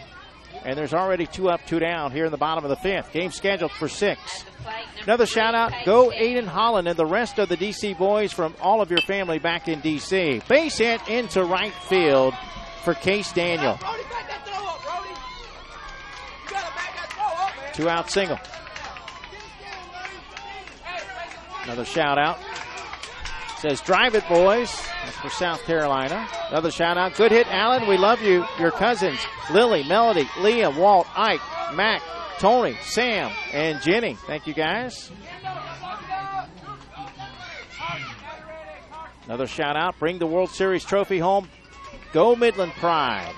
and there's already 2 up, 2 down here in the bottom of the fifth. Game scheduled for 6. Another shout-out, go Aiden Holland and the rest of the D.C. boys from all of your family back in D.C. Base hit into right field for Case Daniel. 2-out single. Another shout out. Says, drive it, boys. That's for South Carolina. Another shout out. Good hit, Alan. We love you. Your cousins, Lily, Melody, Liam, Walt, Ike, Mac, Tony, Sam, and Jenny. Thank you, guys. Another shout out. Bring the World Series trophy home. Go Midland Pride.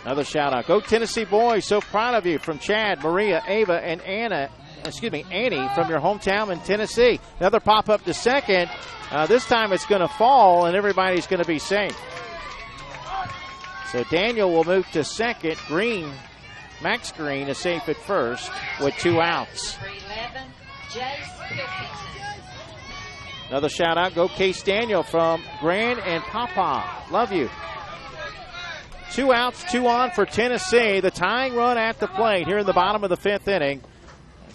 Another shout out. Go Tennessee boys. So proud of you from Chad, Maria, Ava, and Annie from your hometown in Tennessee. Another pop up to second. This time it's going to fall and everybody's going to be safe. So Daniel will move to second. Green, Max Green is safe at first with 2 outs. Another shout out. Go Case Daniel from Gran and Papa. Love you. 2 outs, 2 on for Tennessee. The tying run at the plate here in the bottom of the 5th inning.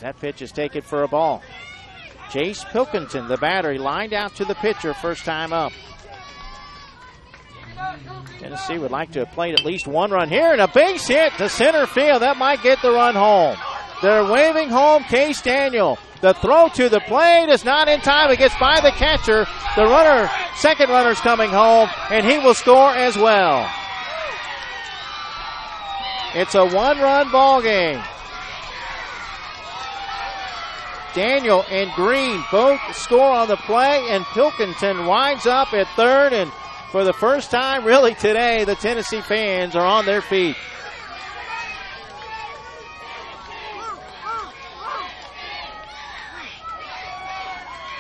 That pitch is taken for a ball. Jace Pilkington, the batter, lined out to the pitcher first time up. Tennessee would like to have played at least 1 run here, and a base hit to center field. That might get the run home. They're waving home Case Daniel. The throw to the plate is not in time. It gets by the catcher. The second runner's coming home, and he will score as well. It's a 1-run ball game. Daniel and Green both score on the play, and Pilkington winds up at third. And for the first time really today, the Tennessee fans are on their feet.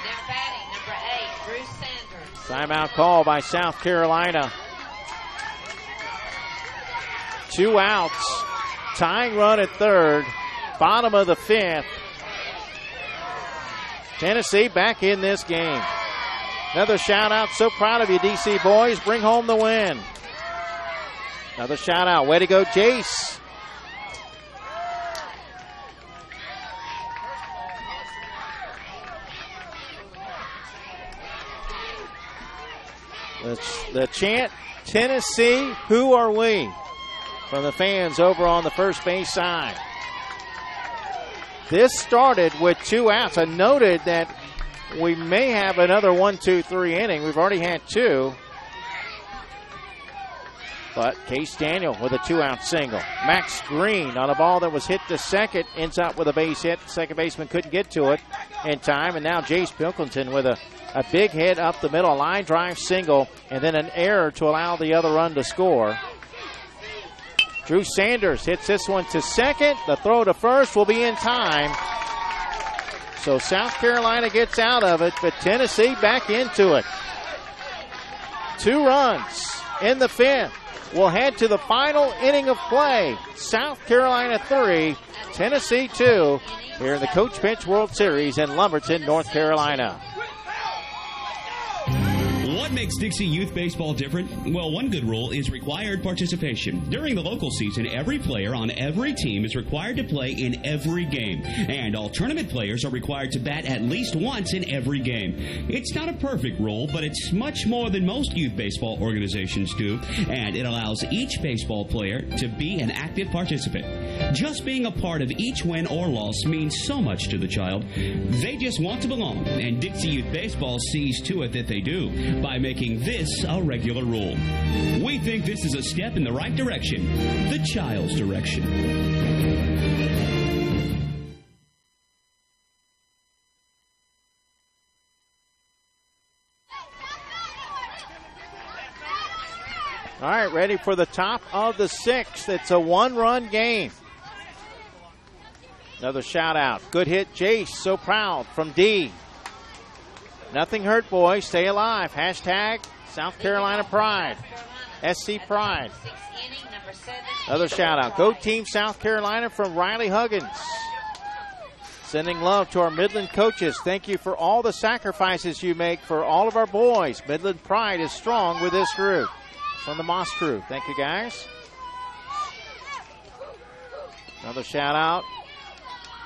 Now batting, number 8, Drew Sanders. Timeout call by South Carolina. 2 outs. Tying run at third. Bottom of the 5th. Tennessee back in this game. Another shout out. So proud of you, D.C. boys. Bring home the win. Another shout out. Way to go, Jace. The chant, Tennessee, who are we? From the fans over on the first base side. This started with 2 outs. I noted that we may have another 1, 2, 3 inning. We've already had 2. But Case Daniel with a 2-out single. Max Green on a ball that was hit to second ends up with a base hit. Second baseman couldn't get to it in time. And now Jace Pilkington with a big hit up the middle, a line drive single, and then an error to allow the other run to score. Drew Sanders hits this one to second. The throw to first will be in time So South Carolina gets out of it, but Tennessee back into it. 2 runs in the 5th. We'll head to the final inning of play. South Carolina 3, Tennessee 2, here in the Coach Pinch World Series in Lumberton, North Carolina. What makes Dixie Youth Baseball different? Well, one good rule is required participation. During the local season, every player on every team is required to play in every game. And all tournament players are required to bat at least once in every game. It's not a perfect rule, but it's much more than most youth baseball organizations do. And it allows each baseball player to be an active participant. Just being a part of each win or loss means so much to the child. They just want to belong. And Dixie Youth Baseball sees to it that they do by making this a regular rule. We think this is a step in the right direction, the child's direction. All right, ready for the top of the 6th. It's a 1-run game. Another shout out. Good hit, Jace. So proud from D. Nothing hurt, boys. Stay alive. Hashtag South Carolina Pride. SC Pride. Another shout out. Go Team South Carolina from Riley Huggins. Sending love to our Midland coaches. Thank you for all the sacrifices you make for all of our boys. Midland Pride is strong with this group. From the Moss crew. Thank you, guys. Another shout out.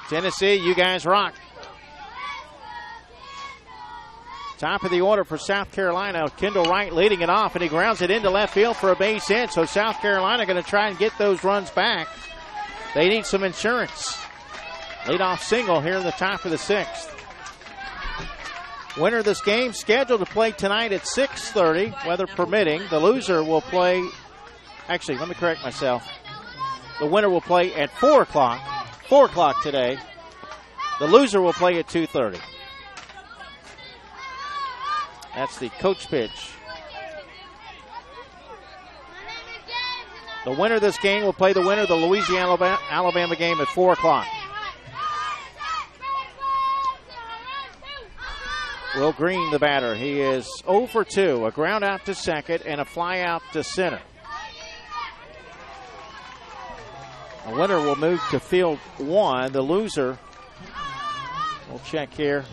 Tennessee, you guys rock. Top of the order for South Carolina. Kendall Wright leading it off, and he grounds it into left field for a base hit. So South Carolina going to try and get those runs back. They need some insurance. Leadoff single here in the top of the 6th. Winner of this game scheduled to play tonight at 6:30, weather permitting. The loser will play, actually, let me correct myself. The winner will play at 4 o'clock. 4 o'clock today. The loser will play at 2:30. That's the coach pitch. The winner of this game will play the winner of the Louisiana-Alabama game at 4 o'clock. Will Green, the batter. He is 0 for 2. A ground out to second and a fly out to center. The winner will move to field 1. The loser, we'll check here.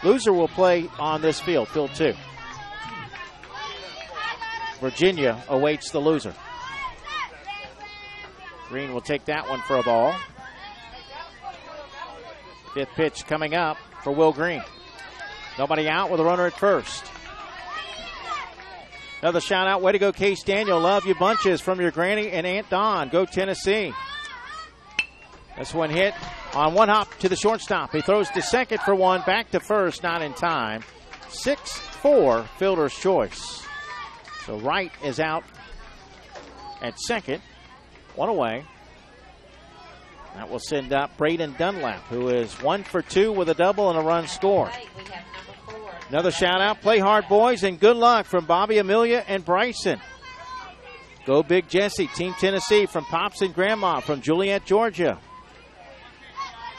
Loser will play on this field, field 2. Virginia awaits the loser. Green will take that one for a ball. 5th pitch coming up for Will Green. Nobody out with a runner at first. Another shout out. Way to go, Case Daniel. Love you bunches from your granny and Aunt Dawn. Go Tennessee. This one hit on one hop to the shortstop. He throws to second for 1. Back to first. Not in time. 6-4 fielder's choice. So Wright is out at second. 1 away. That will send up Braden Dunlap, who is 1 for 2 with a double and a run scored. Another shout out. Play hard, boys, and good luck from Bobby, Amelia, and Bryson. Go Big Jesse, Team Tennessee from Pops and Grandma from Juliet, Georgia.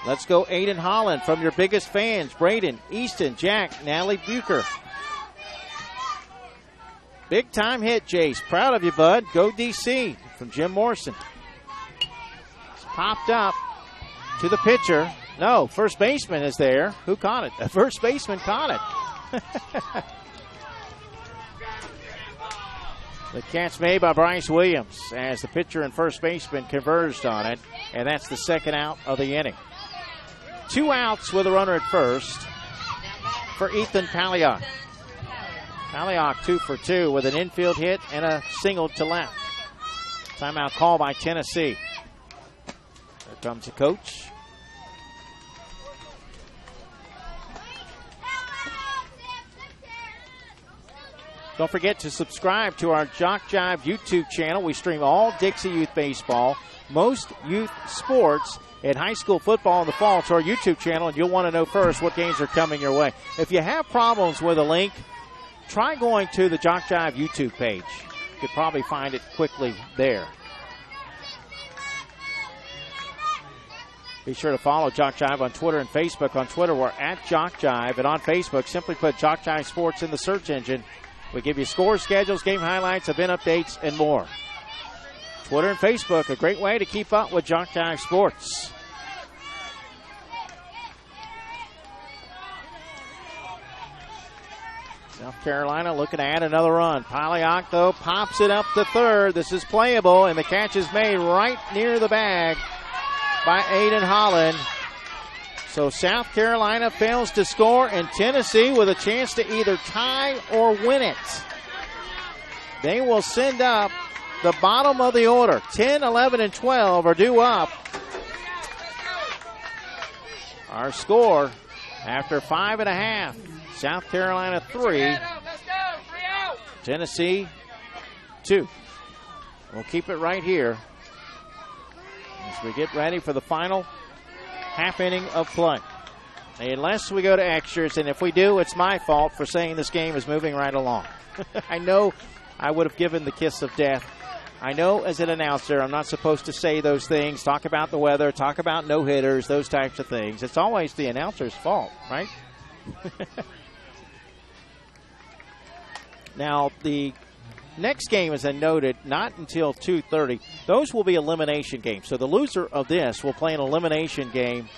Let's go Aiden Holland from your biggest fans, Braden, Easton, Jack, Natalie Bucher. Big time hit, Jace. Proud of you, bud. Go DC from Jim Morrison. Popped up to the pitcher. No, first baseman is there. Who caught it? The first baseman caught it. The catch made by Bryce Williams as the pitcher and first baseman converged on it, and that's the second out of the inning. 2 outs with a runner at first for Ethan Paliak. Paliak 2 for 2 with an infield hit and a single to left. Timeout call by Tennessee. Here comes the coach. Don't forget to subscribe to our JockJive YouTube channel. We stream all Dixie Youth Baseball, most youth sports, and high school football in the fall to our YouTube channel, and you'll want to know first what games are coming your way. If you have problems with a link, try going to the JockJive YouTube page. You could probably find it quickly there. Be sure to follow JockJive on Twitter and Facebook. On Twitter, we're at JockJive. And on Facebook, simply put JockJive Sports in the search engine. We give you scores, schedules, game highlights, event updates, and more. Twitter and Facebook, a great way to keep up with JockJive Sports. South Carolina looking to add another run. Polyak, though, pops it up to third. This is playable, and the catch is made right near the bag by Aiden Holland. So South Carolina fails to score, and Tennessee with a chance to either tie or win it. They will send up the bottom of the order. 10, 11, and 12 are due up. Our score after 5.5. South Carolina 3, Tennessee 2. We'll keep it right here as we get ready for the final half inning of play. Unless we go to extras, and if we do, it's my fault for saying this game is moving right along. I know I would have given the kiss of death. I know as an announcer I'm not supposed to say those things, talk about the weather, talk about no-hitters, those types of things. It's always the announcer's fault, right? Now, the next game, as I noted, not until 2:30. Those will be elimination games. So the loser of this will play an elimination game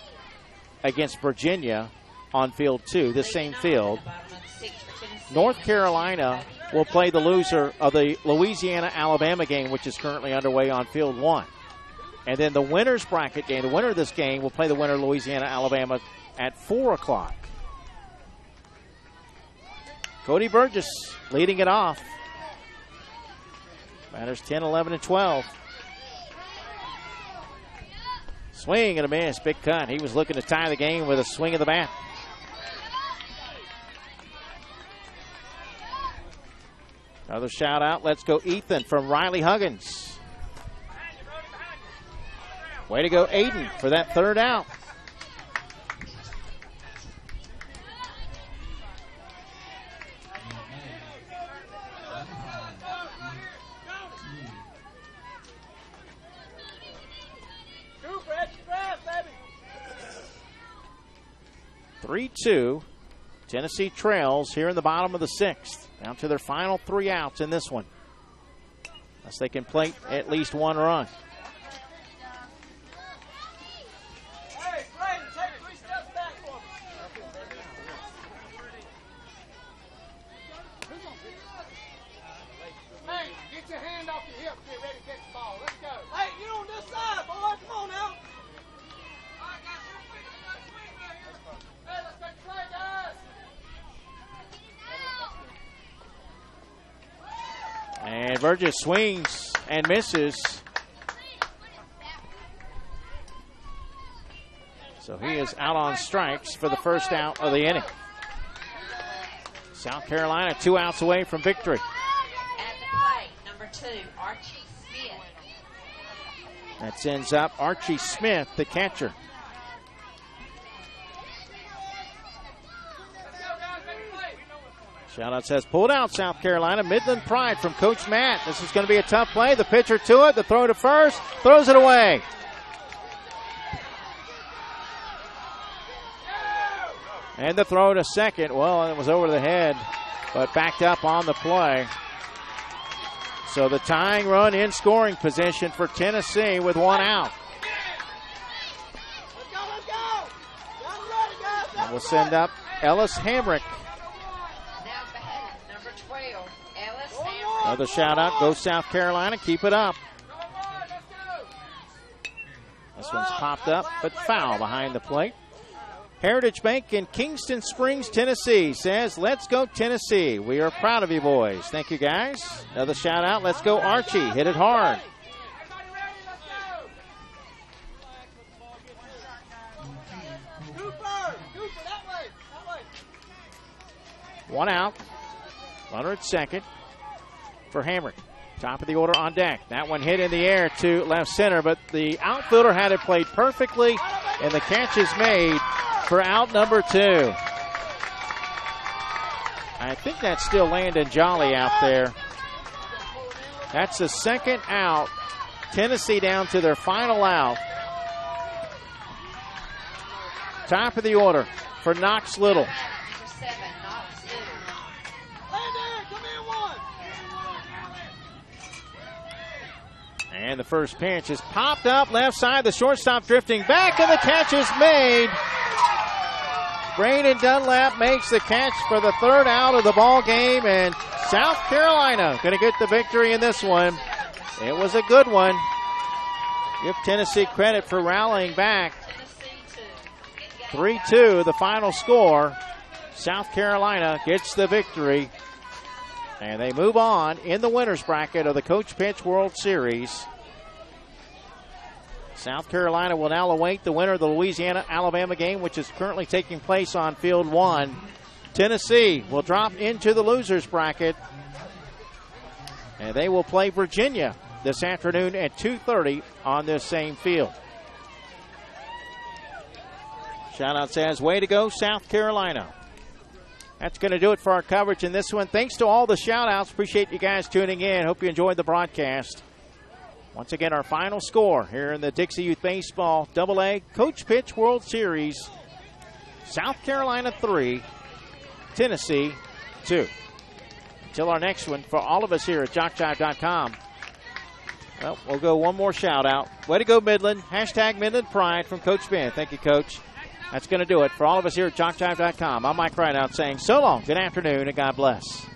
against Virginia on field 2, the same field. North Carolina will play the loser of the Louisiana-Alabama game, which is currently underway on field 1. And then the winner's bracket game, the winner of this game, will play the winner of Louisiana-Alabama at 4 o'clock. Cody Burgess leading it off. Matters 10, 11, and 12. Swing and a miss. Big cut. He was looking to tie the game with a swing of the bat. Another shout out. Let's go Ethan from Riley Huggins. Way to go Aiden for that third out. Cooper, extra drive, baby. 3-2. Tennessee trails here in the bottom of the 6th. Down to their final 3 outs in this one. Unless they can plate at least one run. Hey, Brayden, take 3 steps back for me. Hey, get your hand off your hip. Get ready to catch the ball. Let's go. Hey, you on this side, boy. Come on now. Hey, let's make a play, guys. And Burgess swings and misses. So he is out on strikes for the first out of the inning. South Carolina 2 outs away from victory. At the plate, number 2, Archie Smith. That sends up Archie Smith, the catcher. Shout-out says, pulled out South Carolina. Midland Pride from Coach Matt. This is going to be a tough play. The pitcher to it. The throw to first. Throws it away. And the throw to second. Well, it was over the head, but backed up on the play. So the tying run in scoring position for Tennessee with 1 out. And we'll send up Ellis Hamrick. Another shout out, go South Carolina, keep it up. This one's popped up, but foul behind the plate. Heritage Bank in Kingston Springs, Tennessee says, let's go Tennessee. We are proud of you boys. Thank you guys. Another shout out, let's go Archie, hit it hard. One out, runner at second for Hamrick. Top of the order on deck. That one hit in the air to left center, but the outfielder had it played perfectly, and the catch is made for out number 2. I think that's still Landon Jolly out there. That's the second out. Tennessee down to their final out. top of the order for Knox Little. For 7, Knox Little. And the first pitch is popped up left side. The shortstop drifting back, and the catch is made. Braden Dunlap makes the catch for the 3rd out of the ball game, and South Carolina going to get the victory in this one. It was a good one. Give Tennessee credit for rallying back. 3-2, the final score. South Carolina gets the victory, and they move on in the winners bracket of the Coach Pinch World Series. South Carolina will now await the winner of the Louisiana-Alabama game, which is currently taking place on Field 1. Tennessee will drop into the losers bracket, and they will play Virginia this afternoon at 2:30 on this same field. Shout-out says, way to go, South Carolina. That's going to do it for our coverage in this one. Thanks to all the shout-outs. Appreciate you guys tuning in. Hope you enjoyed the broadcast. Once again, our final score here in the Dixie Youth Baseball AA Coach Pitch World Series. South Carolina 3, Tennessee 2. Until our next one, for all of us here at JockJive.com, well, we'll go one more shout-out. Way to go, Midland. Hashtag Midland Pride from Coach Ben. Thank you, Coach. That's going to do it for all of us here at JockJive.com. I'm Mike Rideout saying so long, good afternoon, and God bless.